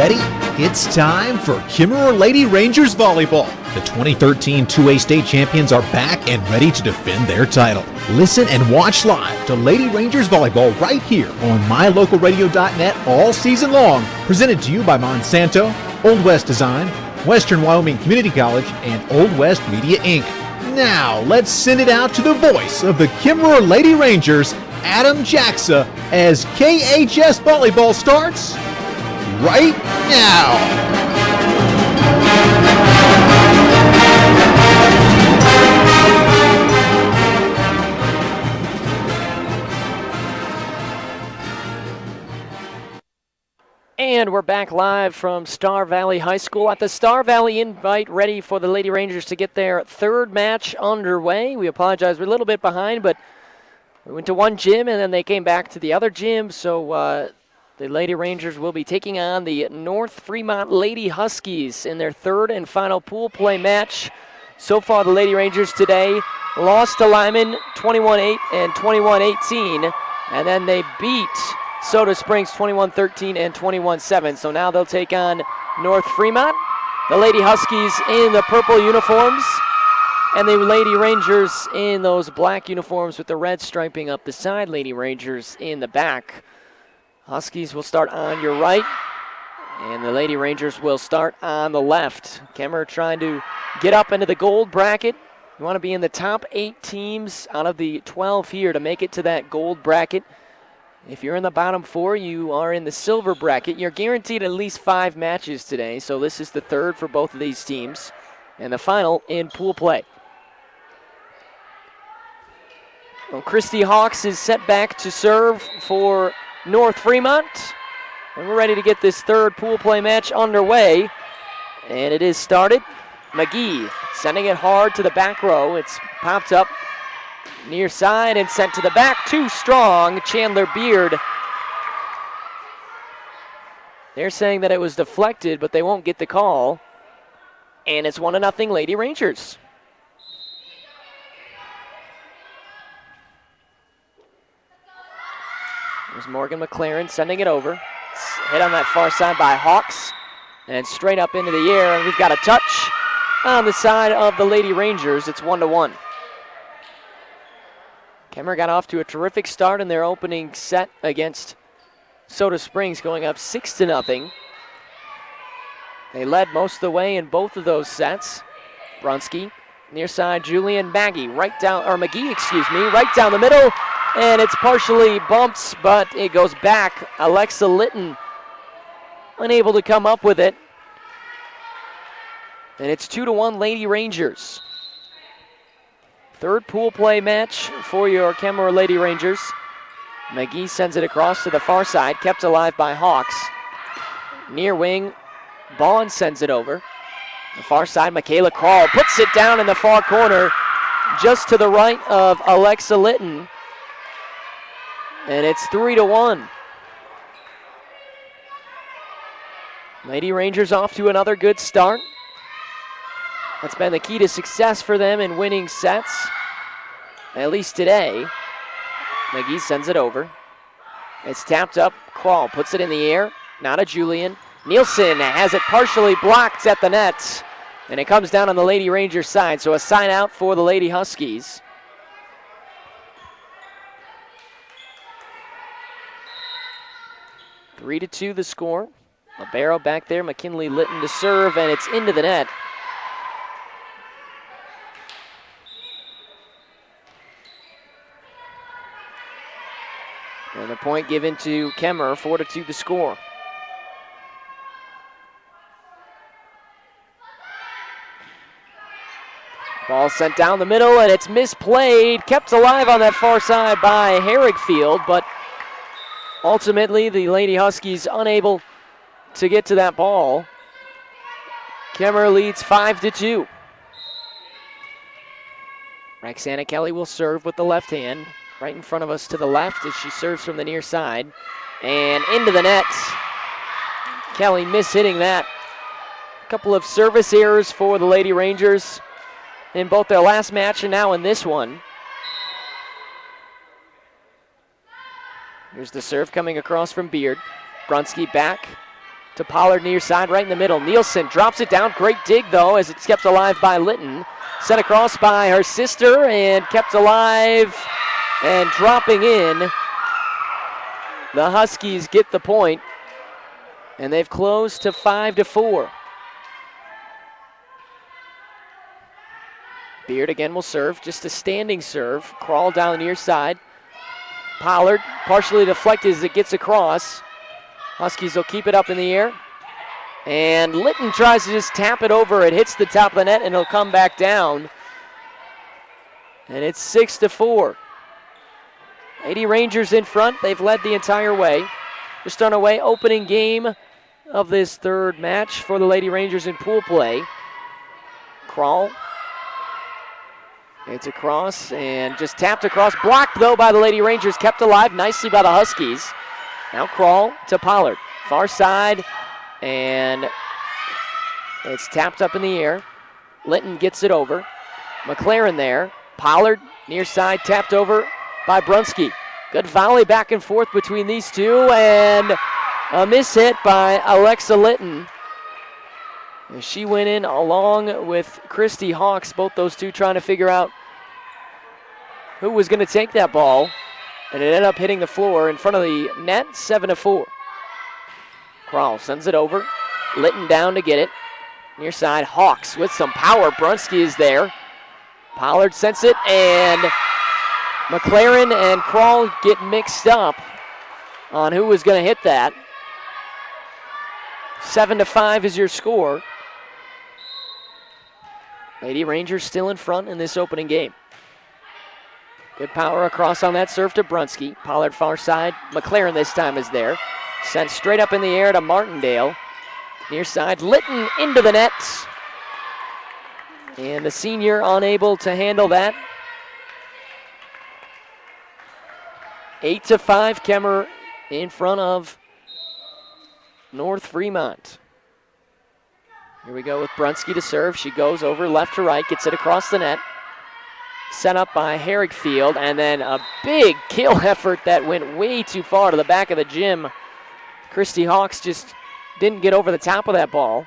ready? It's time for Kimmerer Lady Rangers Volleyball. The 2013 2A state champions are back and ready to defend their title. Listen and watch live to Lady Rangers Volleyball right here on mylocalradio.net all season long. Presented to you by Monsanto, Old West Design, Western Wyoming Community College, and Old West Media, Inc. Now, let's send it out to the voice of the Kimmerer Lady Rangers, Adam Jacksa, as KHS Volleyball starts right now. And we're back live from Star Valley High School at the Star Valley Invite, ready for the Lady Rangers to get their third match underway. We apologize, we're a little bit behind, but we went to one gym and then they came back to the other gym, so the Lady Rangers will be taking on the North Fremont Lady Huskies in their third and final pool play match. So far, the Lady Rangers today lost to Lyman 21-8 and 21-18, and then they beat Soda Springs 21-13 and 21-7. So now they'll take on North Fremont. The Lady Huskies in the purple uniforms, and the Lady Rangers in those black uniforms with the red striping up the side. Lady Rangers in the back. Huskies will start on your right, and the Lady Rangers will start on the left. Kemmer trying to get up into the gold bracket. You want to be in the top 8 teams out of the 12 here to make it to that gold bracket. If you're in the bottom 4, you are in the silver bracket. You're guaranteed at least 5 matches today, so this is the third for both of these teams, and the final in pool play. Well, Christy Hawks is set back to serve for North Fremont, and we're ready to get this third pool play match underway, and it is started. McGee sending it hard to the back row. It's popped up near side and sent to the back. Too strong. Chandler Beard. They're saying that it was deflected, but they won't get the call. And it's 1-0 Lady Rangers. There's Morgan McLaren sending it over. It's hit on that far side by Hawks. And straight up into the air. And we've got a touch on the side of the Lady Rangers. It's 1-1. Kemmer got off to a terrific start in their opening set against Soda Springs, going up 6-0. They led most of the way in both of those sets. Brunski, near side, Julian McGee, right down the middle, and it's partially bumps, but it goes back. Alexa Litton unable to come up with it. And it's 2-1 Lady Rangers. Third pool play match for your Kemmerer Lady Rangers. McGee sends it across to the far side, kept alive by Hawks. Near wing, Bond sends it over. The far side, Michaela Krall puts it down in the far corner, just to the right of Alexa Litton. And it's 3-1. Lady Rangers off to another good start. That's been the key to success for them in winning sets, at least today. McGee sends it over. It's tapped up. Krall puts it in the air. Not a Julian. Nielsen has it partially blocked at the net, and it comes down on the Lady Rangers side, so a sign out for the Lady Huskies. Three to 2 the score. Libero back there. McKinley Litton to serve, and it's into the net. And the point given to Kemmer, 4-2 the score. Ball sent down the middle, and it's misplayed. Kept alive on that far side by Herrigfield, but ultimately the Lady Huskies unable to get to that ball. Kemmer leads 5-2. Roxana Kelly will serve with the left hand. Right in front of us to the left as she serves from the near side. And into the net. Kelly mishitting that. A couple of service errors for the Lady Rangers in both their last match and now in this one. Here's the serve coming across from Beard. Brunski back. to Pollard near side, right in the middle. Nielsen drops it down. Great dig, though, as it's kept alive by Litton. Sent across by her sister and kept alive and dropping in. The Huskies get the point, and they've closed to 5-4. Beard again will serve, just a standing serve. Crawl down the near side. Pollard partially deflected as it gets across. Huskies will keep it up in the air. And Litton tries to just tap it over. It hits the top of the net and it'll come back down. And it's 6-4. Lady Rangers in front. They've led the entire way. Just on our way, opening game of this third match for the Lady Rangers in pool play. Crawl. It's across and just tapped across. Blocked, though, by the Lady Rangers. Kept alive nicely by the Huskies. Now Crawl to Pollard. Far side. And it's tapped up in the air. Litton gets it over. McLaren there. Pollard near side, tapped over by Brunski. Good volley back and forth between these two. And a miss hit by Alexa Litton. She went in along with Christy Hawks, both those two trying to figure out who was going to take that ball. And it ended up hitting the floor in front of the net, 7-4. Crawl sends it over. Litton down to get it. Near side, Hawks with some power. Brunski is there. Pollard sends it, and McLaren and Crawl get mixed up on who was going to hit that. 7-5 is your score. Lady Rangers still in front in this opening game. Good power across on that serve to Brunski. Pollard far side. McLaren this time is there. Sent straight up in the air to Martindale. Near side, Litton into the net. And the senior unable to handle that. 8-5, Kemmer in front of North Fremont. Here we go with Brunski to serve. She goes over left to right, gets it across the net. Set up by Herrickfield, and then a big kill effort that went way too far to the back of the gym. Christy Hawks just didn't get over the top of that ball.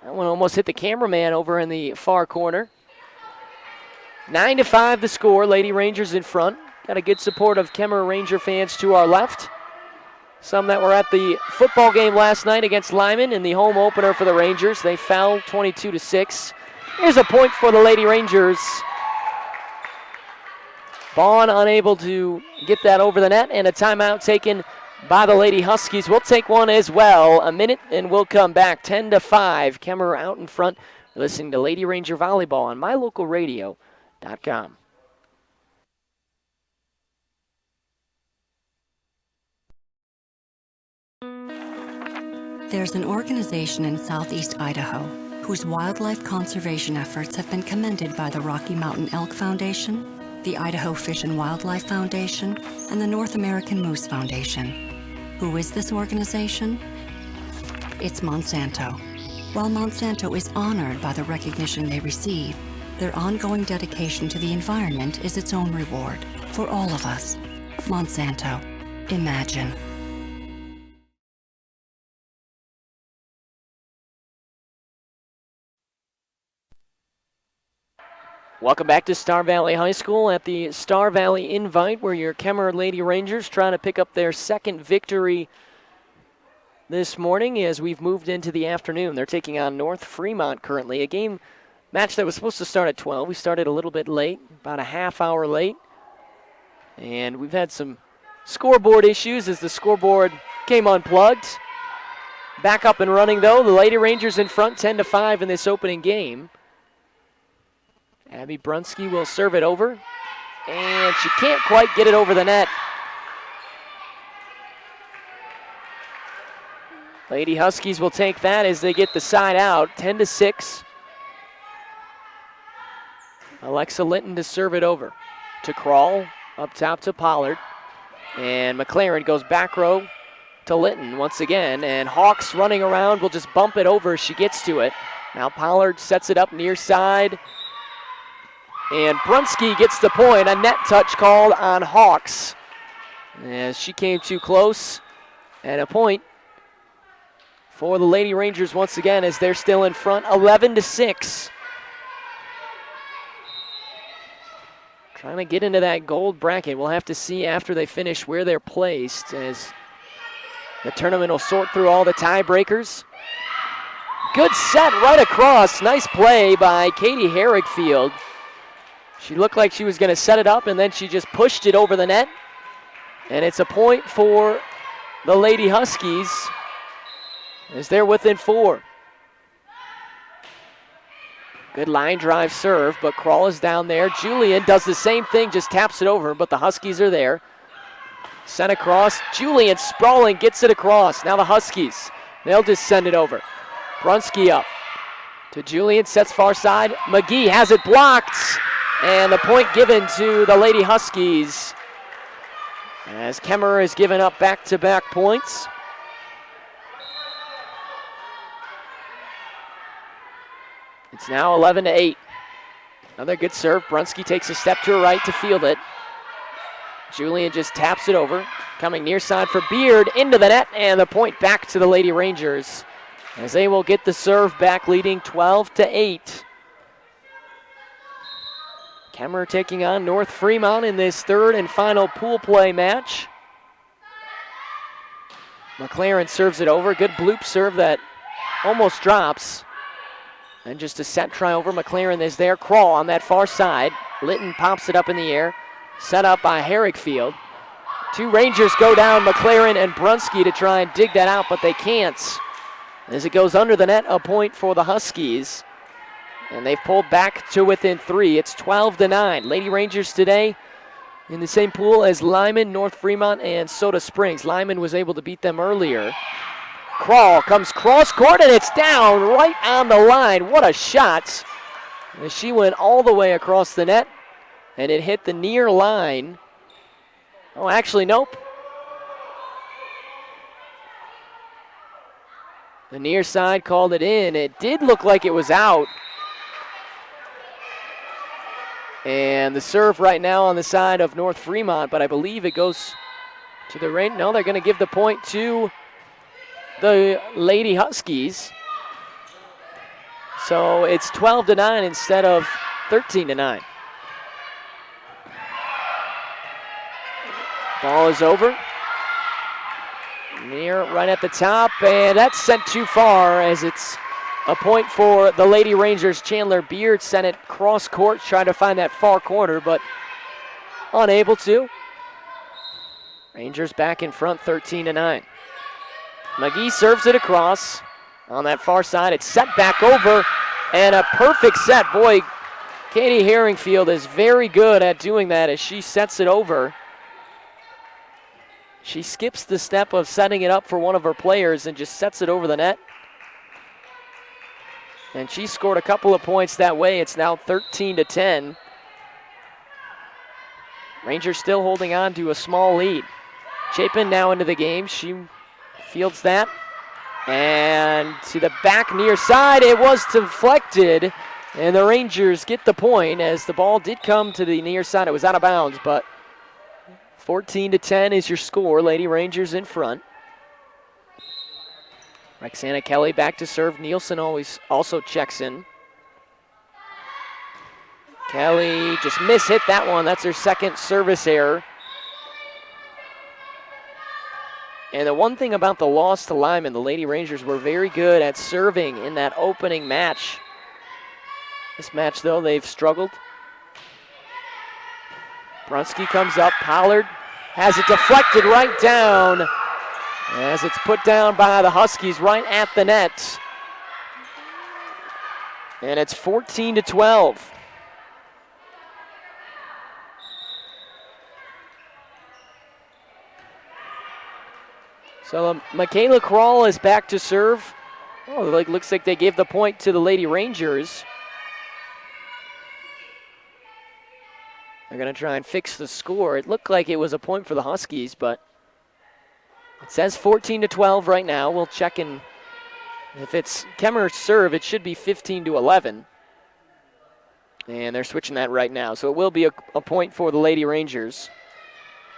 That one almost hit the cameraman over in the far corner. 9-5 the score. Lady Rangers in front. Got a good support of Kemmer Ranger fans to our left. Some that were at the football game last night against Lyman in the home opener for the Rangers. They fell 22-6. Here's a point for the Lady Rangers. Vaughn unable to get that over the net, and a timeout taken by the Lady Huskies. We'll take one as well. A minute, and we'll come back. 10-5. Kemmer out in front. You're listening to Lady Ranger Volleyball on mylocalradio.com. There's an organization in southeast Idaho whose wildlife conservation efforts have been commended by the Rocky Mountain Elk Foundation, the Idaho Fish and Wildlife Foundation, and the North American Moose Foundation. Who is this organization? It's Monsanto. While Monsanto is honored by the recognition they receive, their ongoing dedication to the environment is its own reward for all of us. Monsanto. Imagine. Welcome back to Star Valley High School at the Star Valley Invite, where your Kemmer Lady Rangers trying to pick up their second victory this morning as we've moved into the afternoon. They're taking on North Fremont currently, a match that was supposed to start at 12. We started a little bit late, about a half hour late. And we've had some scoreboard issues as the scoreboard came unplugged. Back up and running, though. The Lady Rangers in front, 10-5 in this opening game. Abby Brunski will serve it over, and she can't quite get it over the net. Lady Huskies will take that as they get the side out, 10-6. Alexa Litton to serve it over. To Crawl, up top to Pollard. And McLaren goes back row to Litton once again, and Hawks running around will just bump it over as she gets to it. Now Pollard sets it up near side. And Brunski gets the point. A net touch called on Hawks as she came too close. And a point for the Lady Rangers once again as they're still in front, 11-6. Trying to get into that gold bracket. We'll have to see after they finish where they're placed as the tournament will sort through all the tiebreakers. Good set right across. Nice play by Katie Herrickfield. She looked like she was going to set it up, and then she just pushed it over the net. And it's a point for the Lady Huskies as they're within 4. Good line drive serve, but Kroll is down there. Julian does the same thing, just taps it over, but the Huskies are there. Sent across. Julian sprawling, gets it across. Now the Huskies, they'll just send it over. Brunski up to Julian, sets far side. McGee has it blocked, and the point given to the Lady Huskies as Kemmerer has given up back-to-back points. It's now 11-8. Another good serve. Brunski takes a step to her right to field it. Julian just taps it over. Coming near side for Beard, into the net, and the point back to the Lady Rangers as they will get the serve back, leading 12-8. Kemmerer taking on North Fremont in this third and final pool play match. McLaren serves it over. Good bloop serve that almost drops. And just a set try over. McLaren is there. Kroll on that far side. Litton pops it up in the air. Set up by Herrickfield. 2 Rangers go down, McLaren and Brunski, to try and dig that out, but they can't. As it goes under the net, a point for the Huskies. And they've pulled back to within 3. It's 12-9. Lady Rangers today in the same pool as Lyman, North Fremont, and Soda Springs. Lyman was able to beat them earlier. Kroll comes cross court, and it's down right on the line. What a shot. As she went all the way across the net, and it hit the near line. Oh, actually, nope. The near side called it in. It did look like it was out. And the serve right now on the side of North Fremont, but I believe it goes to the rain. No, they're going to give the point to the Lady Huskies. So it's 12-9 instead of 13-9. Ball is over. Near right at the top, and that's sent too far as it's a point for the Lady Rangers. Chandler Beard sent it cross court, trying to find that far corner, but unable to. Rangers back in front, 13-9. McGee serves it across on that far side. It's set back over, and a perfect set. Boy, Katie Herrickfield is very good at doing that as she sets it over. She skips the step of setting it up for one of her players and just sets it over the net. And she scored a couple of points that way. It's now 13-10. Rangers still holding on to a small lead. Chapin now into the game. She fields that. And to the back near side, it was deflected. And the Rangers get the point as the ball did come to the near side. It was out of bounds, but 14-10 is your score. Lady Rangers in front. Roxana Kelly back to serve. Nielsen also checks in. Kelly just hit that one. That's her second service error. And the one thing about the loss to Lyman, the Lady Rangers were very good at serving in that opening match. This match, though, they've struggled. Brunski comes up. Pollard has it deflected right down as it's put down by the Huskies right at the net. And it's 14-12. So Michaela Kroll is back to serve. Oh, looks like they gave the point to the Lady Rangers. They're going to try and fix the score. It looked like it was a point for the Huskies, but it says 14-12 right now. We'll check in. If it's Kemmerer's serve, it should be 15-11. And they're switching that right now. So it will be a point for the Lady Rangers.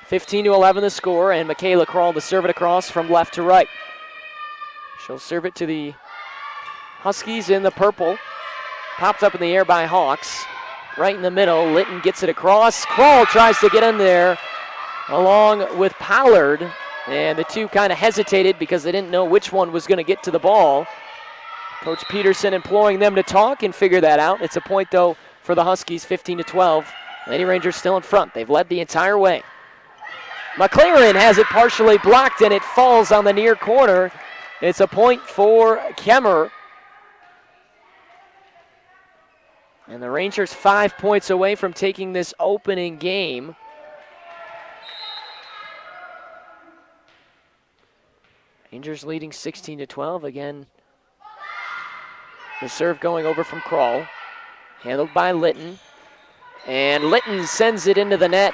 15-11 the score, and Michaela Kroll to serve it across from left to right. She'll serve it to the Huskies in the purple. Popped up in the air by Hawks. Right in the middle, Litton gets it across. Kroll tries to get in there along with Pollard. And the two kind of hesitated because they didn't know which one was going to get to the ball. Coach Peterson imploring them to talk and figure that out. It's a point, though, for the Huskies, 15-12. Lady Rangers still in front. They've led the entire way. McLaren has it partially blocked, and it falls on the near corner. It's a point for Kemmer. And the Rangers 5 points away from taking this opening game. Rangers leading 16-12. Again, the serve going over from Kroll. Handled by Litton. And Litton sends it into the net.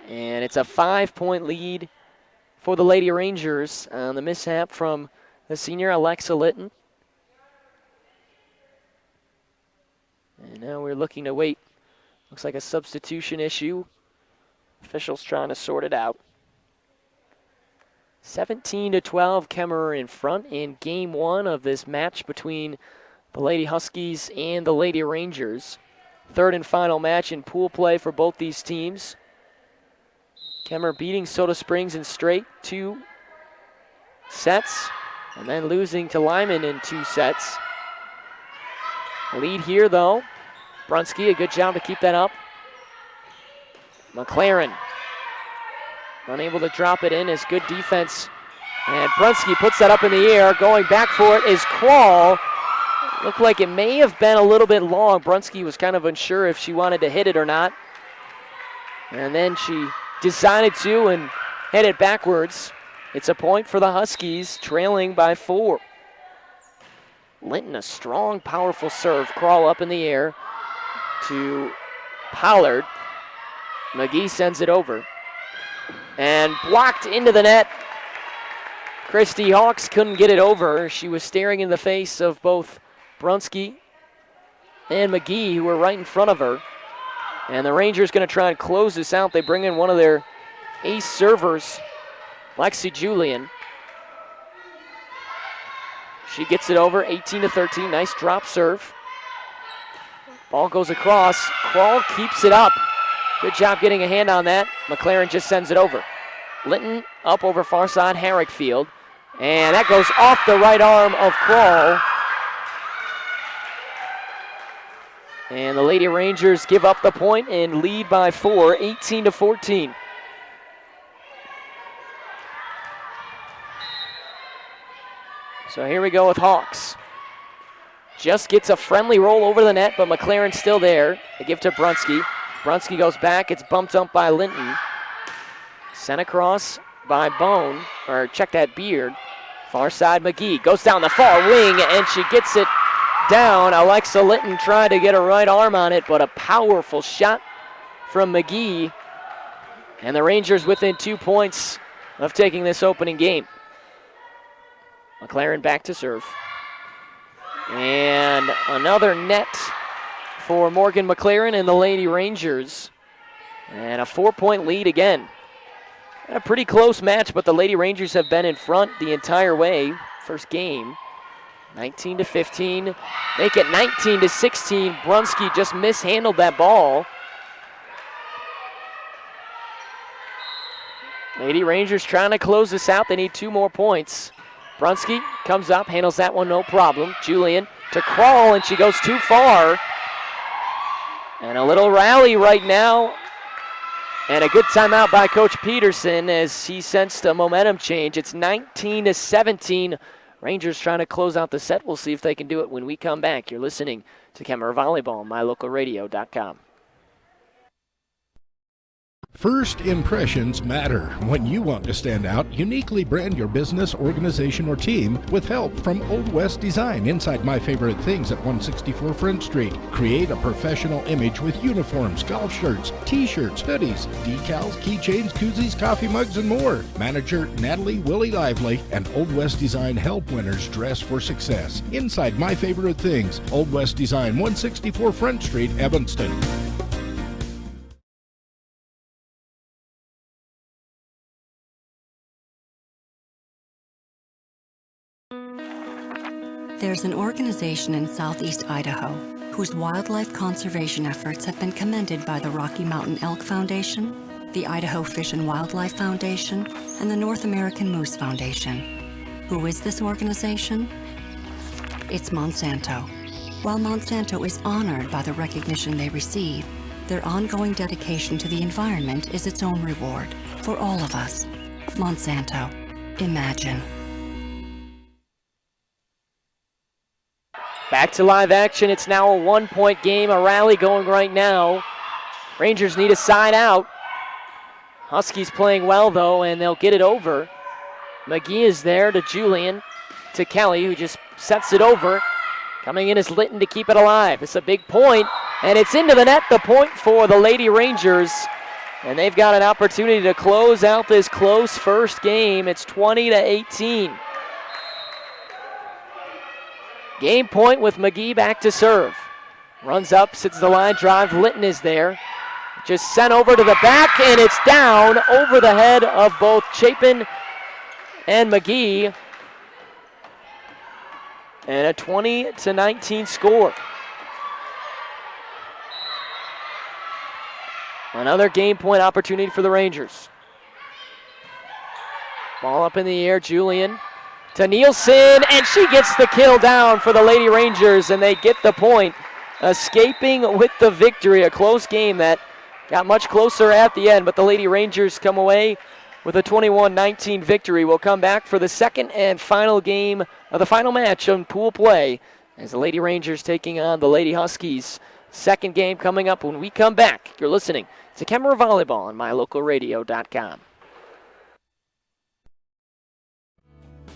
And it's a 5-point lead for the Lady Rangers on the mishap from the senior Alexa Litton. And now we're looking to wait. Looks like a substitution issue. Officials trying to sort it out. 17-12, Kemmerer in front in game one of this match between the Lady Huskies and the Lady Rangers. Third and final match in pool play for both these teams. Kemmerer beating Soda Springs in straight 2 sets, and then losing to Lyman in 2 sets. Lead here, though. Brunski, a good job to keep that up. McLaren unable to drop it in as good defense. And Brunski puts that up in the air. Going back for it is Kroll. Looked like it may have been a little bit long. Brunski was kind of unsure if she wanted to hit it or not. And then she decided to and headed backwards. It's a point for the Huskies, trailing by 4. Linton, a strong, powerful serve. Kroll up in the air to Pollard. McGee sends it over. And blocked into the net. Christy Hawks couldn't get it over. She was staring in the face of both Brunski and McGee, who were right in front of her. And the Rangers going to try and close this out. They bring in one of their ace servers, Lexi Julian. She gets it over, 18-13. Nice drop serve. Ball goes across. Kroll keeps it up. Good job getting a hand on that. McLaren just sends it over. Linton up over far side Herrickfield. And that goes off the right arm of Kroll. And the Lady Rangers give up the point and lead by 4, 18-14. So here we go with Hawks. Just gets a friendly roll over the net, but McLaren's still there. They give to Brunski. Brunski goes back. It's bumped up by Linton. Sent across by Bone, or check that Beard. Far side McGee goes down the far wing, and she gets it down. Alexa Linton tried to get her right arm on it, but a powerful shot from McGee. And the Rangers within 2 points of taking this opening game. McLaren back to serve. And another net for Morgan McLaren and the Lady Rangers. And a 4-point lead again. A pretty close match, but the Lady Rangers have been in front the entire way. First game, 19-15. Make it 19-16. Brunski just mishandled that ball. Lady Rangers trying to close this out. They need 2 more points. Brunski comes up, handles that one no problem. Julian to Kroll, and she goes too far. And a little rally right now. And a good timeout by Coach Peterson as he sensed a momentum change. It's 19-17. Rangers trying to close out the set. We'll see if they can do it when we come back. You're listening to Kemmerer Volleyball on mylocalradio.com. First impressions matter. When you want to stand out, uniquely brand your business, organization, or team with help from Old West Design inside My Favorite Things at 164 Front Street. Create a professional image with uniforms, golf shirts, t-shirts, hoodies, decals, keychains, koozies, coffee mugs, and more. Manager Natalie Willie Lively and Old West Design help winners dress for success. Inside My Favorite Things, Old West Design, 164 Front Street, Evanston. There's an organization in southeast Idaho whose wildlife conservation efforts have been commended by the Rocky Mountain Elk Foundation, the Idaho Fish and Wildlife Foundation, and the North American Moose Foundation. Who is this organization? It's Monsanto. While Monsanto is honored by the recognition they receive, their ongoing dedication to the environment is its own reward for all of us. Monsanto. Imagine. Back to live action. It's now a 1-point game, a rally going right now. Rangers need a side out. Huskies playing well, though, and they'll get it over. McGee is there to Julian, to Kelly, who just sets it over. Coming in is Litton to keep it alive. It's a big point, and it's into the net, the point for the Lady Rangers. And they've got an opportunity to close out this close first game. It's 20-18. Game point with McGee back to serve. Runs up, sits the line drive. Litton is there. Just sent over to the back, and it's down over the head of both Chapin and McGee. And a 20-19 score. Another game point opportunity for the Rangers. Ball up in the air, Julian to Nielsen, and she gets the kill down for the Lady Rangers, and they get the point, escaping with the victory. A close game that got much closer at the end, but the Lady Rangers come away with a 21-19 victory. We'll come back for the second and final game of the final match on pool play as the Lady Rangers taking on the Lady Huskies. Second game coming up when we come back. You're listening to Kemmerer Volleyball on mylocalradio.com.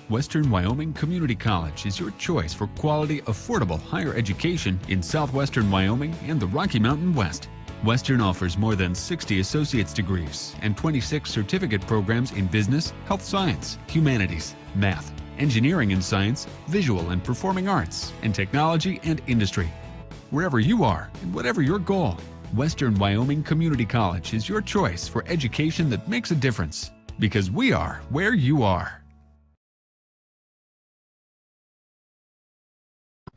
Western Wyoming Community College is your choice for quality, affordable higher education in southwestern Wyoming and the Rocky Mountain West. Western offers more than 60 associate's degrees and 26 certificate programs in business, health science, humanities, math, engineering and science, visual and performing arts, and technology and industry. Wherever you are and whatever your goal, Western Wyoming Community College is your choice for education that makes a difference. Because we are where you are.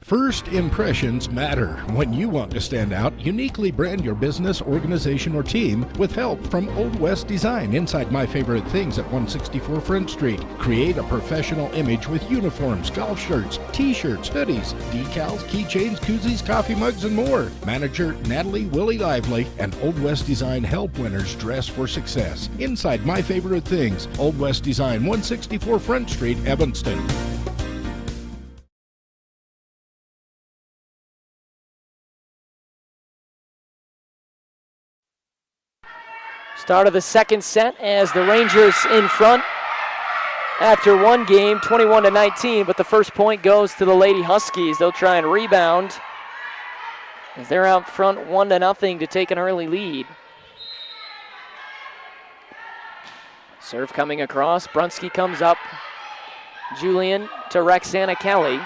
First impressions matter. When you want to stand out, uniquely brand your business, organization, or team with help from Old West Design inside My Favorite Things at 164 Front Street. Create a professional image with uniforms, golf shirts, t-shirts, hoodies, decals, keychains, koozies, coffee mugs, and more. Manager Natalie Willie Lively and Old West Design help winners dress for success. Inside My Favorite Things, Old West Design, 164 Front Street, Evanston. Start of the second set as the Rangers in front after one game, 21-19, but the first point goes to the Lady Huskies. They'll try and rebound as they're out front 1-0 to take an early lead. Serve coming across. Brunsky comes up. Julian to Rexana Kelly.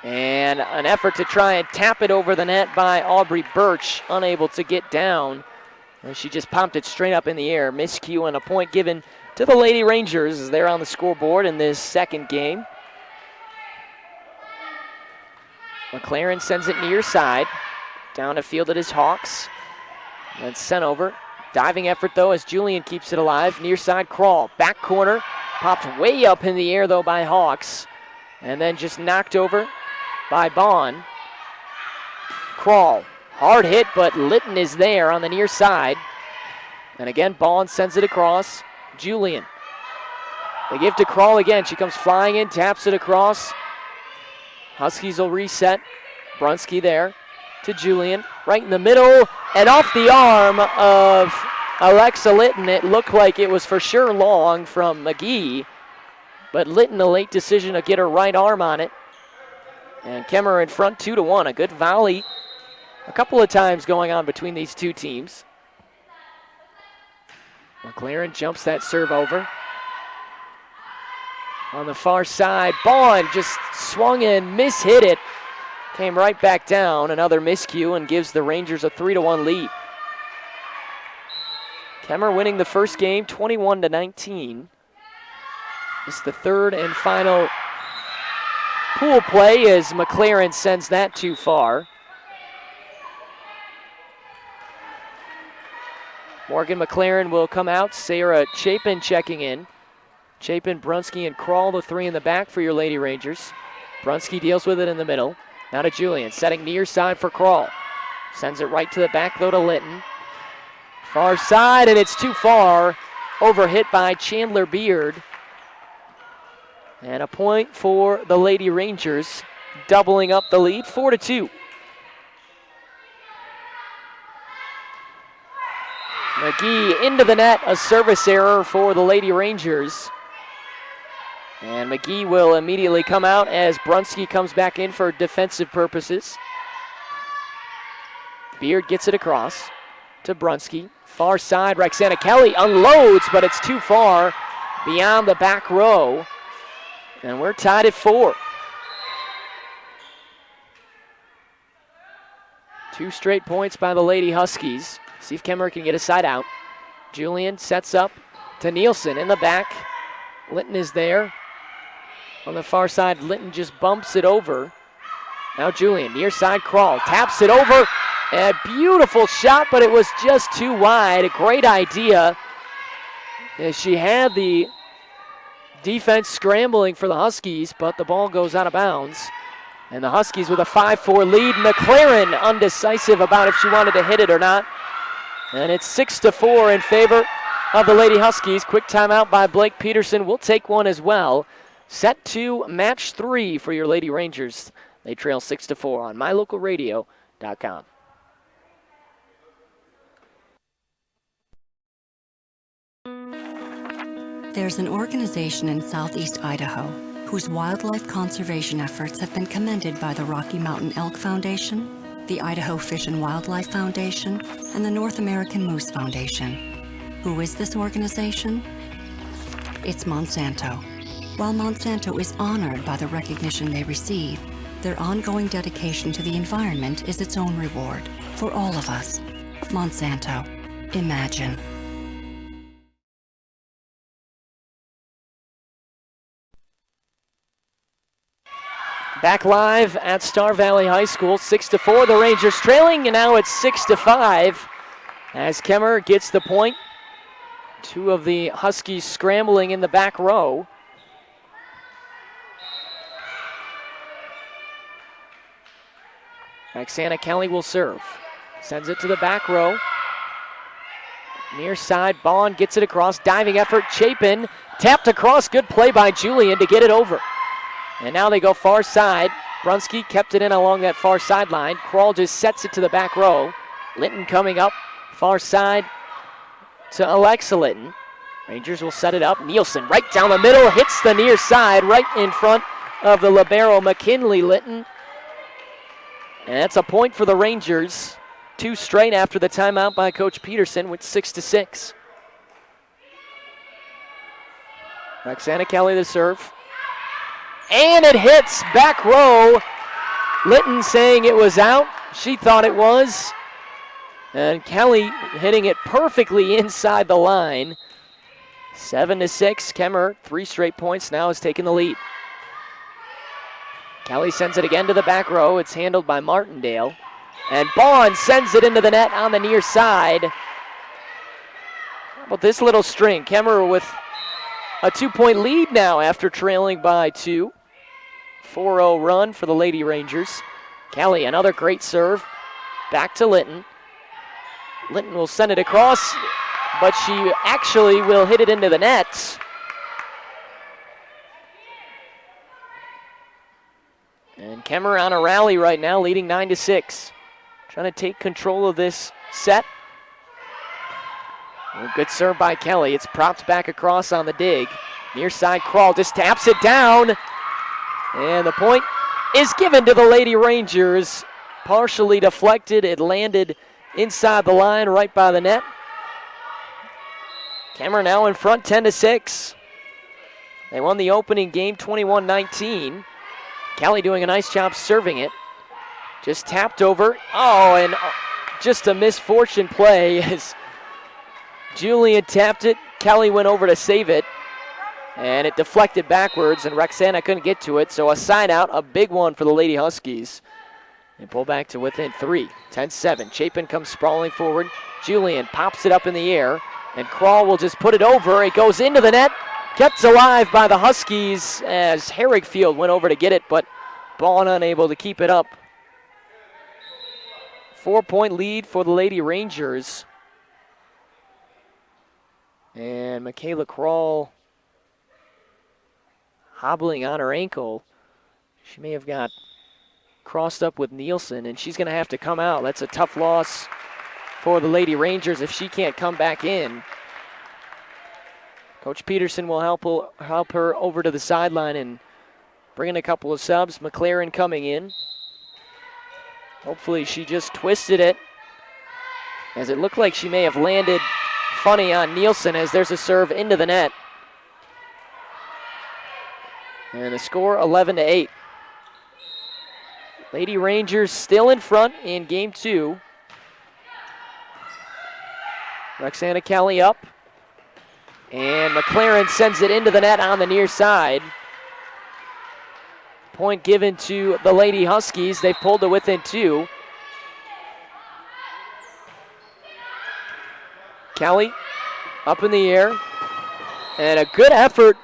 And an effort to try and tap it over the net by Aubrey Birch, unable to get down. And she just pumped it straight up in the air. Miscue and a point given to the Lady Rangers as they're on the scoreboard in this second game. McLaren sends it near side. Down to field it is Hawks. Then sent over. Diving effort though as Julian keeps it alive. Near side crawl. Back corner. Popped way up in the air though by Hawks. And then just knocked over by Bond. Crawl. Hard hit, but Litton is there on the near side. And again, Bond sends it across. Julian. They give to Crawl again. She comes flying in, taps it across. Huskies will reset. Brunsky there to Julian. Right in the middle and off the arm of Alexa Litton. It looked like it was for sure long from McGee. But Litton, a late decision to get her right arm on it. And Kemmerer in front 2-1. A good volley a couple of times going on between these two teams. McLaren jumps that serve over. On the far side, Bond just swung and mishit it. Came right back down. Another miscue and gives the Rangers a 3-1 lead. Kemmerer winning the first game 21-19. This is the third and final pool play as McLaren sends that too far. Morgan McLaren will come out. Sarah Chapin checking in. Chapin, Brunski, and Krall, the three in the back for your Lady Rangers. Brunski deals with it in the middle. Now to Julian, setting near side for Krall. Sends it right to the back, though, to Litton. Far side, and it's too far. Overhit by Chandler Beard. And a point for the Lady Rangers, doubling up the lead, 4-2. McGee into the net, a service error for the Lady Rangers. And McGee will immediately come out as Brunski comes back in for defensive purposes. Beard gets it across to Brunski. Far side, Roxana Kelly unloads, but it's too far beyond the back row. And we're tied at 4. 2 straight points by the Lady Huskies. See if Kemmerer can get a side out. Julian sets up to Nielsen in the back. Linton is there. On the far side, Linton just bumps it over. Now Julian, near side Krall, taps it over. A beautiful shot, but it was just too wide. A great idea. As she had the defense scrambling for the Huskies, but the ball goes out of bounds. And the Huskies with a 5-4 lead. McLaren undecisive about if she wanted to hit it or not. And it's 6-4 in favor of the Lady Huskies. Quick timeout by Blake Peterson. We'll take one as well. Set to match 3 for your Lady Rangers. They trail 6-4 on mylocalradio.com. There's an organization in southeast Idaho whose wildlife conservation efforts have been commended by the Rocky Mountain Elk Foundation, the Idaho Fish and Wildlife Foundation, and the North American Moose Foundation. Who is this organization? It's Monsanto. While Monsanto is honored by the recognition they receive, their ongoing dedication to the environment is its own reward for all of us. Monsanto. Imagine. Back live at Star Valley High School, 6-4. The Rangers trailing, and now it's 6-5 as Kemmerer gets the point. 2 of the Huskies scrambling in the back row. Roxana Kelly will serve. Sends it to the back row. Near side, Bond gets it across. Diving effort, Chapin. Tapped across, good play by Julian to get it over. And now they go far side. Brunski kept it in along that far sideline. Krall just sets it to the back row. Linton coming up, far side to Alexa Linton. Rangers will set it up. Nielsen right down the middle, hits the near side, right in front of the libero McKinley Linton. And that's a point for the Rangers. 2 straight after the timeout by Coach Peterson with 6-6. Roxana Kelly the serve. And it hits back row. Linton saying it was out. She thought it was. And Kelly hitting it perfectly inside the line. 7-6. Kemmerer, 3 straight points, now has taken the lead. Kelly sends it again to the back row. It's handled by Martindale. And Bond sends it into the net on the near side. How about this little string? Kemmerer with a 2-point lead now after trailing by 2. 4-0 run for the Lady Rangers. Kelly, another great serve. Back to Linton. Linton will send it across, but she actually will hit it into the net. And Kemmerer on a rally right now, leading 9-6. Trying to take control of this set. Well, good serve by Kelly. It's propped back across on the dig. Near side Krall just taps it down. And the point is given to the Lady Rangers. Partially deflected. It landed inside the line right by the net. Kemmerer now in front 10-6. They won the opening game 21-19. Kelly doing a nice job serving it. Just tapped over. Oh, and just a misfortune play as Julian tapped it. Kelly went over to save it. And it deflected backwards, and Roxana couldn't get to it. So a side out, a big one for the Lady Huskies. And pull back to within 3. 10-7. Chapin comes sprawling forward. Julian pops it up in the air, and Krall will just put it over. It goes into the net. Kept alive by the Huskies as Herrigfield went over to get it, but ball unable to keep it up. 4-point lead for the Lady Rangers. And Michaela Krall hobbling on her ankle. She may have got crossed up with Nielsen, and she's going to have to come out. That's a tough loss for the Lady Rangers if she can't come back in. Coach Peterson will help her over to the sideline and bring in a couple of subs. McLaren coming in. Hopefully she just twisted it, as it looked like she may have landed funny on Nielsen as there's a serve into the net. And the score 11-8. Lady Rangers still in front in game 2. Roxana Kelly up. And McLaren sends it into the net on the near side. Point given to the Lady Huskies. They've pulled to within 2. Kelly up in the air. And a good effort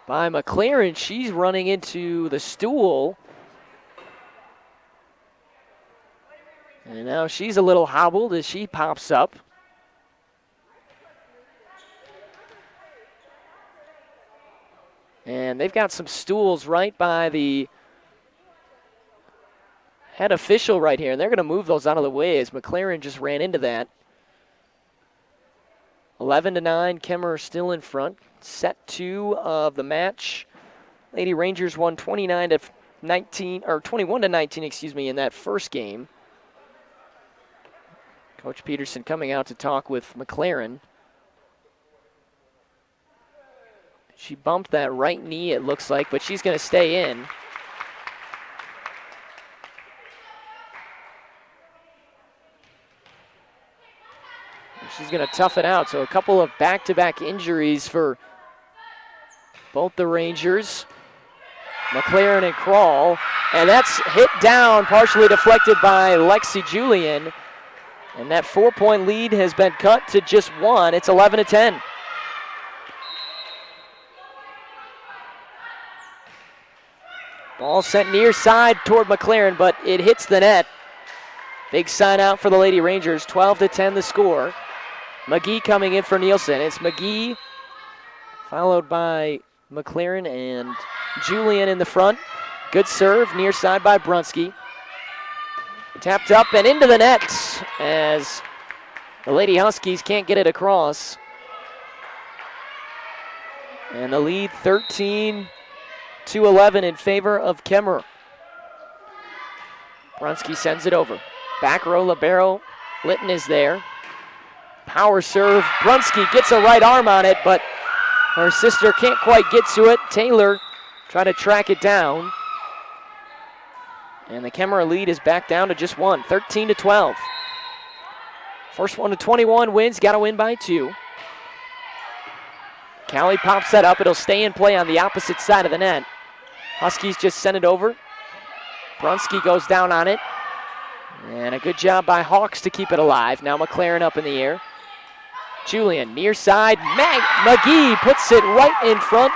by McLaren. She's running into the stool. And now she's a little hobbled as she pops up. And they've got some stools right by the head official right here. And they're going to move those out of the way as McLaren just ran into that. 11-9, Kemmer still in front. Set 2 of the match. Lady Rangers won 21-19, excuse me, in that first game. Coach Peterson coming out to talk with McLaren. She bumped that right knee, it looks like, but she's going to stay in. She's going to tough it out. So a couple of back-to-back injuries for both the Rangers. McLaren and Krall. And that's hit down, partially deflected by Lexi Julian. And that 4-point lead has been cut to just 1. It's 11-10. Ball sent near side toward McLaren, but it hits the net. Big sign out for the Lady Rangers. 12-10 the score. McGee coming in for Nielsen. It's McGee followed by McLaren and Julian in the front. Good serve near side by Brunski. Tapped up and into the net as the Lady Huskies can't get it across. And the lead 13-11 in favor of Kemmer. Brunski sends it over. Back row libero. Litton is there. Power serve. Brunski gets a right arm on it, but her sister can't quite get to it. Taylor trying to track it down. And the Kemmer lead is back down to just 1, 13-12. First one to 21 wins, got to win by 2. Callie pops that up. It'll stay in play on the opposite side of the net. Huskies just send it over. Brunski goes down on it. And a good job by Hawks to keep it alive. Now McLaren up in the air. Julian near side. McGee puts it right in front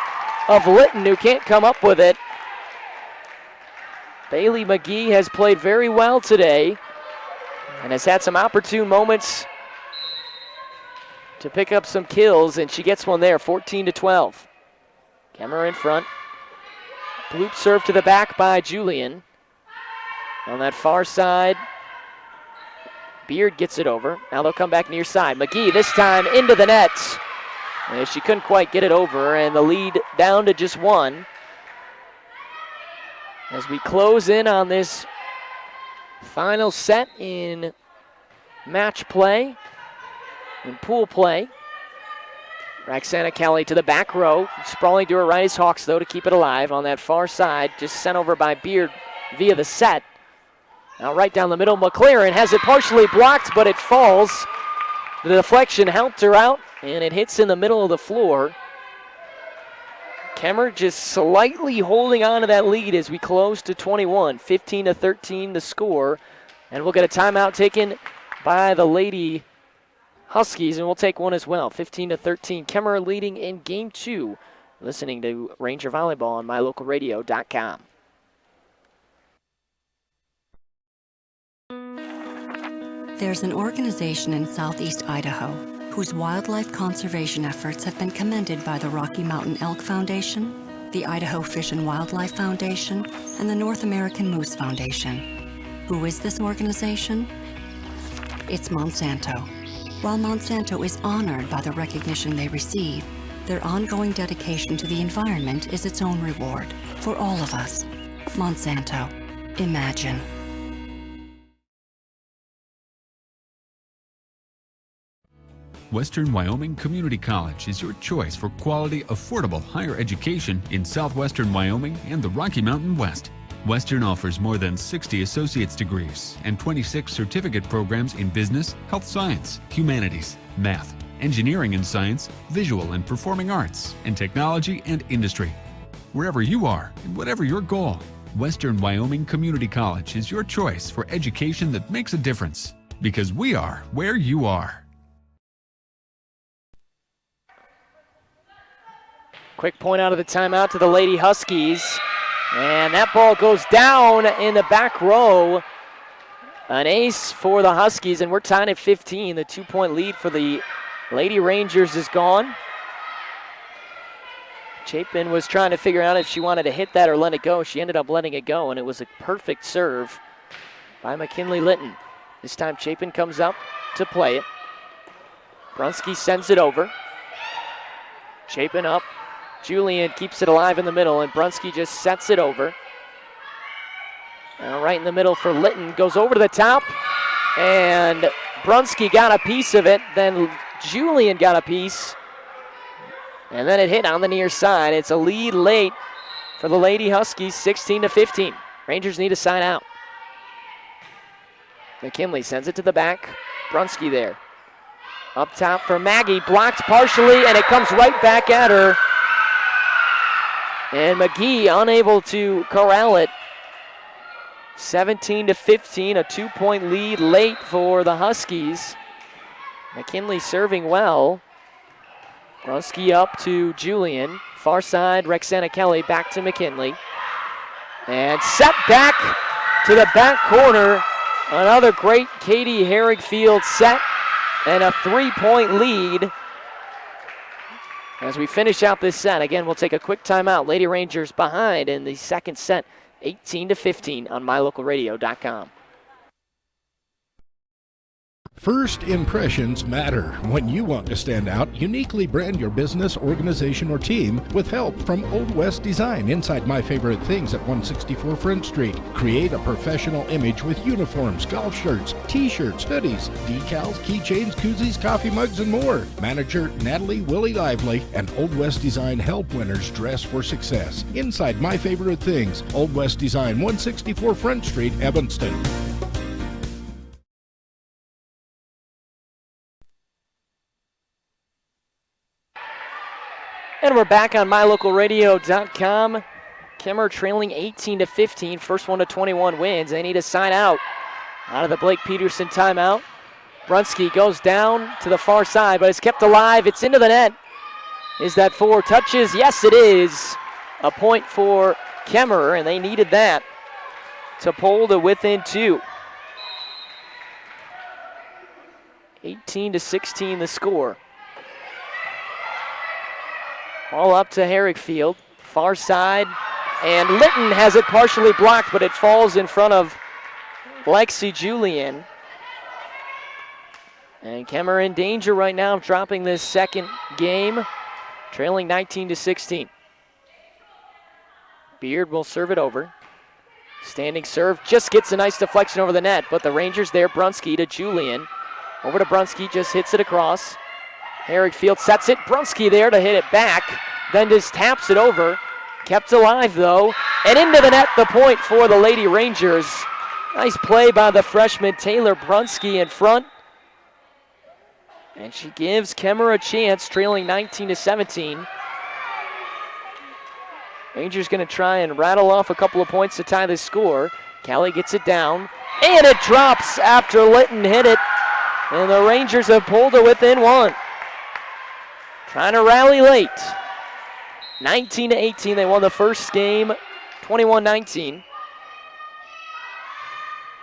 of Litton, who can't come up with it. Bailey McGee has played very well today and has had some opportune moments to pick up some kills, and she gets one there, 14-12. Kemmer in front. Bloop serve to the back by Julian. On that far side, Beard gets it over. Now they'll come back near side. McGee this time into the net. And she couldn't quite get it over, and the lead down to just 1. As we close in on this final set in match play, in pool play. Roxana Kelly to the back row. Sprawling to her right is Hawks, though, to keep it alive. On that far side, just sent over by Beard via the set. Now right down the middle, McLaren has it partially blocked, but it falls. The deflection helped her out, and it hits in the middle of the floor. Kemmer just slightly holding on to that lead as we close to 21. 15-13 the score. And we'll get a timeout taken by the Lady Huskies, and we'll take one as well. 15-13. Kemmer leading in game 2. Listening to Ranger Volleyball on mylocalradio.com. There's an organization in southeast Idaho whose wildlife conservation efforts have been commended by the Rocky Mountain Elk Foundation, the Idaho Fish and Wildlife Foundation, and the North American Moose Foundation. Who is this organization? It's Monsanto. While Monsanto is honored by the recognition they receive, their ongoing dedication to the environment is its own reward for all of us. Monsanto. Imagine. Western Wyoming Community College is your choice for quality, affordable higher education in southwestern Wyoming and the Rocky Mountain West. Western offers more than 60 associate's degrees and 26 certificate programs in business, health science, humanities, math, engineering and science, visual and performing arts, and technology and industry. Wherever you are and whatever your goal, Western Wyoming Community College is your choice for education that makes a difference. Because we are where you are. Quick point out of the timeout to the Lady Huskies. And that ball goes down in the back row. An ace for the Huskies, and we're tied at 15. The 2-point lead for the Lady Rangers is gone. Chapin was trying to figure out if she wanted to hit that or let it go. She ended up letting it go, and it was a perfect serve by McKinley Litton. This time Chapin comes up to play it. Brunski sends it over. Chapin up. Julian keeps it alive in the middle, and Brunski just sets it over. Now right in the middle for Litton, goes over to the top, and Brunski got a piece of it, then Julian got a piece, and then it hit on the near side. It's a lead late for the Lady Huskies, 16-15. Rangers need a side out. McKinley sends it to the back. Brunski there. Up top for Maggie, blocked partially, and it comes right back at her. And McGee unable to corral it. 17-15, a 2-point lead late for the Huskies. McKinley serving well. Brunski up to Julian. Far side, Rexana Kelly back to McKinley. And set back to the back corner. Another great Katie Herrickfield set and a 3-point lead. As we finish out this set, again, we'll take a quick timeout. Lady Rangers behind in the second set, 18-15 on mylocalradio.com. First impressions matter. When you want to stand out, uniquely brand your business, organization, or team with help from Old West Design inside My Favorite Things at 164 Front Street. Create a professional image with uniforms, golf shirts, t-shirts, hoodies, decals, keychains, koozies, coffee mugs, and more. Manager Natalie Willie Lively and Old West Design help winners dress for success. Inside My Favorite Things, Old West Design, 164 Front Street, Evanston. And we're back on mylocalradio.com. Kemmer trailing 18-15. First one to 21 wins. They need a side out of the Blake Peterson timeout. Brunski goes down to the far side, but it's kept alive. It's into the net. Is that 4 touches? Yes, it is. A point for Kemmer, and they needed that to pull to within 2. 18-16 the score. All up to Herrickfield, far side, and Litton has it partially blocked, but it falls in front of Lexi Julian. And Kemmer in danger right now of dropping this second game, trailing 19-16. Beard will serve it over. Standing serve, just gets a nice deflection over the net, but the Rangers there, Brunski to Julian. Over to Brunski, just hits it across. Herrickfield sets it, Brunski there to hit it back, then just taps it over. Kept alive though, and into the net, the point for the Lady Rangers. Nice play by the freshman Taylor Brunski in front. And she gives Kemmer a chance, trailing 19-17. Rangers going to try and rattle off a couple of points to tie the score. Kelly gets it down, and it drops after Litton hit it. And the Rangers have pulled it within one. Trying to rally late. 19-18, they won the first game, 21-19.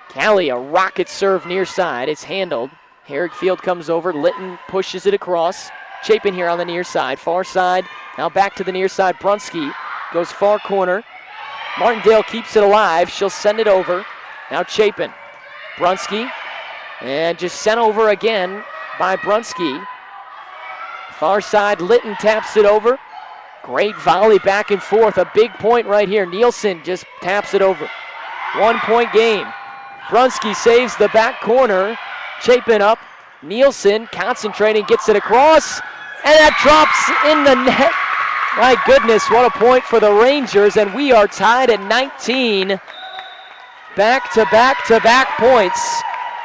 Callie, a rocket serve near side. It's handled. Herrickfield comes over. Litton pushes it across. Chapin here on the near side. Far side. Now back to the near side. Brunski goes far corner. Martindale keeps it alive. She'll send it over. Now Chapin. Brunski. And just sent over again by Brunski. Far side. Litton taps it over. Great volley back and forth. A big point right here. Nielsen just taps it over. 1 point game. Brunski saves the back corner. Chapin up. Nielsen concentrating, gets it across, and that drops in the net. My goodness, what a point for the Rangers, and we are tied at 19. Back-to-back points,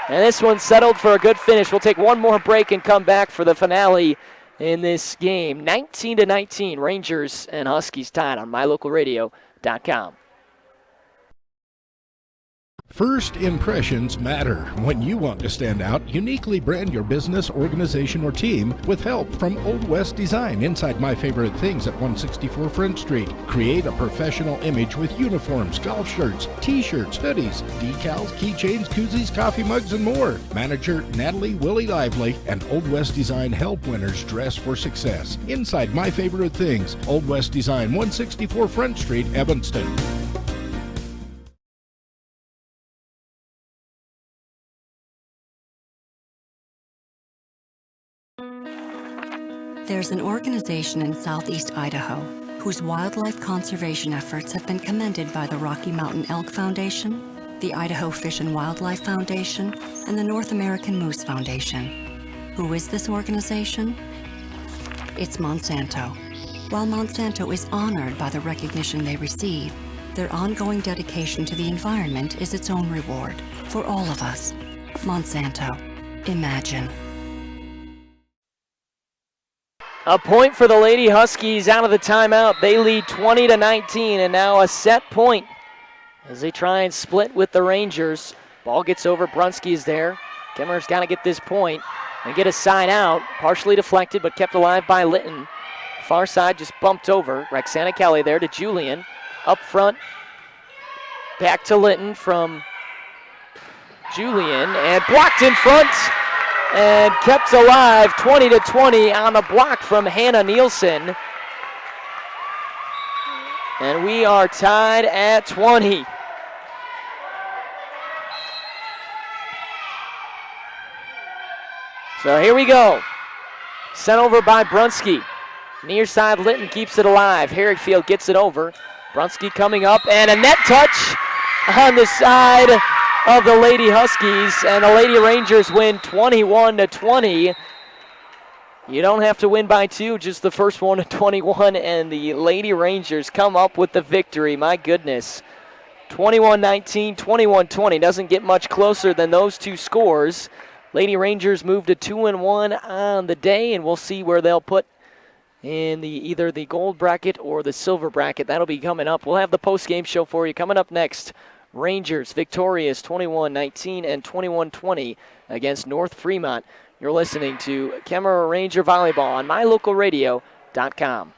and this one settled for a good finish. We'll take one more break and come back for the finale in this game. 19-19, Rangers and Huskies tied on mylocalradio.com. First impressions matter. When you want to stand out, uniquely brand your business, organization, or team with help from Old West Design inside My Favorite Things at 164 Front Street. Create a professional image with uniforms, golf shirts, t-shirts, hoodies, decals, keychains, koozies, coffee mugs, and more. Manager Natalie Willie Lively and Old West Design help winners dress for success. Inside My Favorite Things, Old West Design, 164 Front Street, Evanston. There's an organization in southeast Idaho whose wildlife conservation efforts have been commended by the Rocky Mountain Elk Foundation, the Idaho Fish and Wildlife Foundation, and the North American Moose Foundation. Who is this organization? It's Monsanto. While Monsanto is honored by the recognition they receive, their ongoing dedication to the environment is its own reward for all of us. Monsanto. Imagine. A point for the Lady Huskies out of the timeout. They lead 20-19, and now a set point as they try and split with the Rangers. Ball gets over. Brunski is there. Kimmerer's got to get this point and get a side out. Partially deflected, but kept alive by Litton. Far side just bumped over. Roxana Kelly there to Julian. Up front. Back to Litton from Julian, and blocked in front. And kept alive, 20-20 on a block from Hannah Nielsen. And we are tied at 20. So here we go. Sent over by Brunski. Near side, Litton keeps it alive. Herrickfield gets it over. Brunski coming up, and a net touch on the side of the Lady Huskies, and the Lady Rangers win 21-20. You don't have to win by two, just the first one at 21, and the Lady Rangers come up with the victory. My goodness. 21-19, 21-20. Doesn't get much closer than those two scores. Lady Rangers move to 2-1 on the day, and we'll see where they'll put in either the gold bracket or the silver bracket. That'll be coming up. We'll have the post-game show for you coming up next. Rangers victorious 21-19 and 21-20 against North Fremont. You're listening to Kemmerer Ranger Volleyball on mylocalradio.com.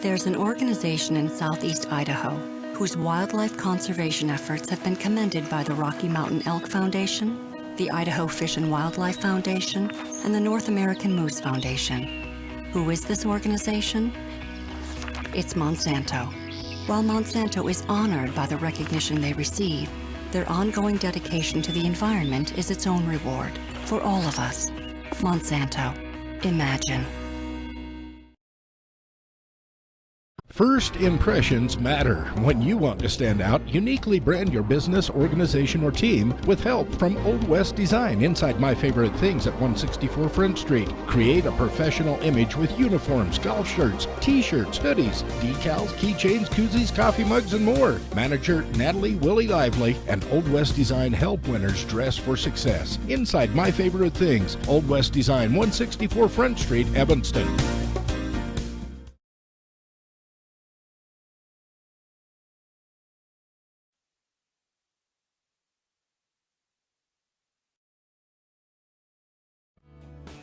There's an organization in southeast Idaho whose wildlife conservation efforts have been commended by the Rocky Mountain Elk Foundation, the Idaho Fish and Wildlife Foundation, and the North American Moose Foundation. Who is this organization? It's Monsanto. While Monsanto is honored by the recognition they receive, their ongoing dedication to the environment is its own reward for all of us. Monsanto. Imagine. First impressions matter. When you want to stand out, uniquely brand your business, organization, or team with help from Old West Design inside My Favorite Things at 164 Front Street. Create a professional image with uniforms, golf shirts, t-shirts, hoodies, decals, keychains, koozies, coffee mugs, and more. Manager Natalie Willie Lively and Old West Design help winners dress for success. Inside My Favorite Things, Old West Design, 164 Front Street, Evanston.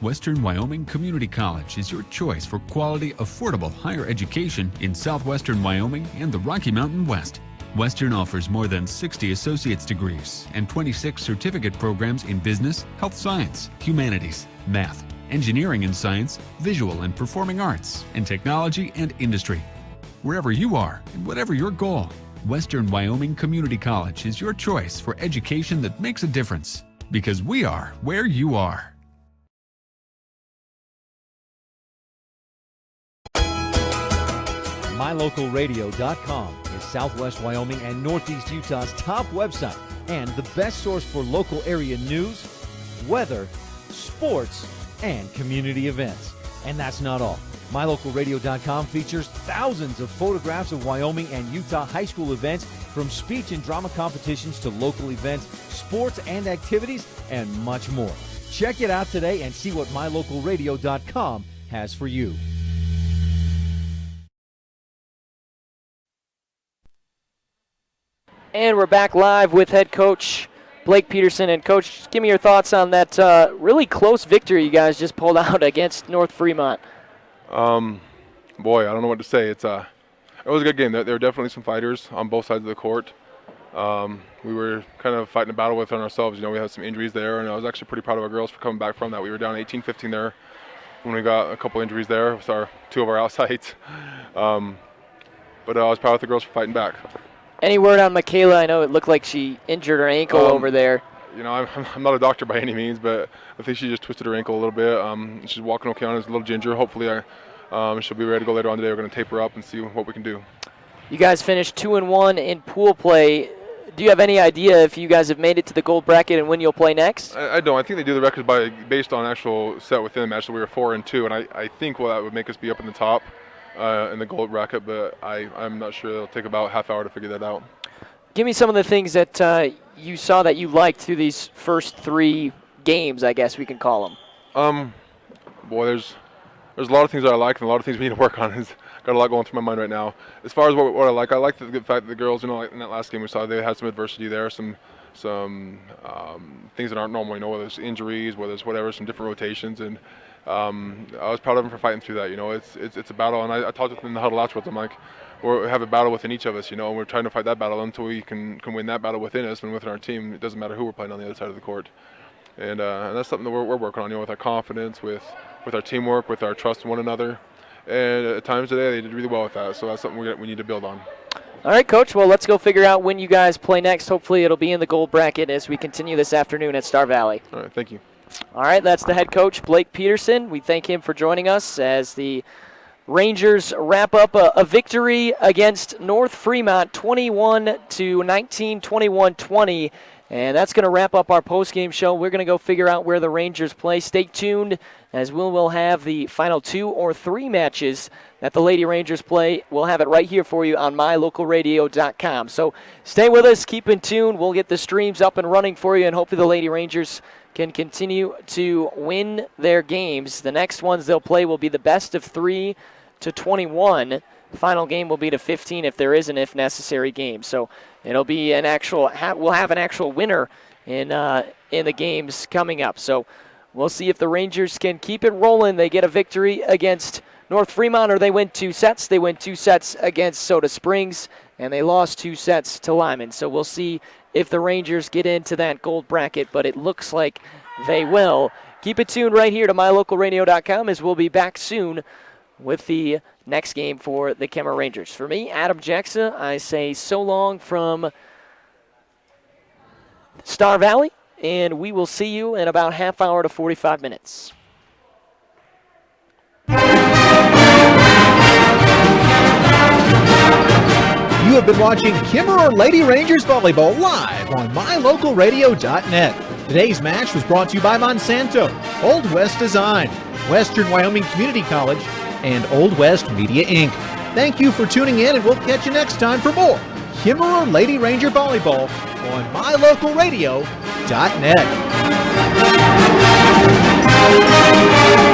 Western Wyoming Community College is your choice for quality, affordable higher education in southwestern Wyoming and the Rocky Mountain West. Western offers more than 60 associate's degrees and 26 certificate programs in business, health science, humanities, math, engineering and science, visual and performing arts, and technology and industry. Wherever you are and whatever your goal, Western Wyoming Community College is your choice for education that makes a difference. Because we are where you are. MyLocalRadio.com is Southwest Wyoming and Northeast Utah's top website and the best source for local area news, weather, sports, and community events. And that's not all. MyLocalRadio.com features thousands of photographs of Wyoming and Utah high school events, from speech and drama competitions to local events, sports and activities, and much more. Check it out today and see what MyLocalRadio.com has for you. And we're back live with head coach Blake Peterson. And, Coach, give me your thoughts on that really close victory you guys just pulled out against North Fremont. Boy, I don't know what to say. It was a good game. There were definitely some fighters on both sides of the court. We were kind of fighting a battle within ourselves. You know, we had some injuries there, and I was actually pretty proud of our girls for coming back from that. We were down 18-15 there when we got a couple injuries there with two of our outsides. But I was proud of the girls for fighting back. Any word on Michaela? I know it looked like she injured her ankle over there. You know, I'm not a doctor by any means, but I think she just twisted her ankle a little bit. She's walking okay on it. It's a little ginger. Hopefully she'll be ready to go later on today. We're going to tape her up and see what we can do. You guys finished 2-1 in pool play. Do you have any idea if you guys have made it to the gold bracket and when you'll play next? I don't. I think they do the records based on actual set within the match. So we were 4-2, and I think that would make us be up in the top in the gold bracket, but I'm not sure. It'll take about half hour to figure that out. Give me some of the things that you saw that you liked through these first 3 games, I guess we can call them. Boy, there's a lot of things that I like and a lot of things we need to work on. Got a lot going through my mind right now. As far as what I like the fact that the girls, you know, like in that last game we saw, they had some adversity there, some things that aren't normal, you know, whether it's injuries, whether it's whatever, some different rotations, and I was proud of them for fighting through that. You know, it's a battle, and I talked to them in the huddle afterwards. I'm like, we have a battle within each of us, you know, and we're trying to fight that battle until we can win that battle within us and within our team. It doesn't matter who we're playing on the other side of the court, and that's something that we're working on, you know, with our confidence, with our teamwork, with our trust in one another. And at times today, they did really well with that. So that's something we need to build on. All right, Coach. Well, let's go figure out when you guys play next. Hopefully it'll be in the gold bracket as we continue this afternoon at Star Valley. All right, thank you. All right, that's the head coach, Blake Peterson. We thank him for joining us as the Rangers wrap up a victory against North Fremont, 21-19, 21-20. And that's going to wrap up our post-game show. We're going to go figure out where the Rangers play. Stay tuned, as we'll have the final 2 or 3 matches that the Lady Rangers play. We'll have it right here for you on mylocalradio.com. So stay with us, keep in tune. We'll get the streams up and running for you, and hopefully the Lady Rangers can continue to win their games. The next ones they'll play will be the best of 3 to 21. The final game will be to 15 if there is an if necessary game. So it'll be an actual. We'll have an actual winner in the games coming up. So we'll see if the Rangers can keep it rolling. They get a victory against North Fremont, or they win 2 sets. They win 2 sets against Soda Springs, and they lost 2 sets to Lyman. So we'll see if the Rangers get into that gold bracket, but it looks like they will. Keep it tuned right here to mylocalradio.com, as we'll be back soon with the next game for the Kemmer Rangers. For me, Adam Jackson, I say so long from Star Valley, and we will see you in about half hour to 45 minutes. have been watching Kimmerer Lady Rangers Volleyball live on mylocalradio.net. Today's match was brought to you by Monsanto, Old West Design, Western Wyoming Community College, and Old West Media Inc. Thank you for tuning in, and we'll catch you next time for more Kimmerer Lady Ranger Volleyball on mylocalradio.net.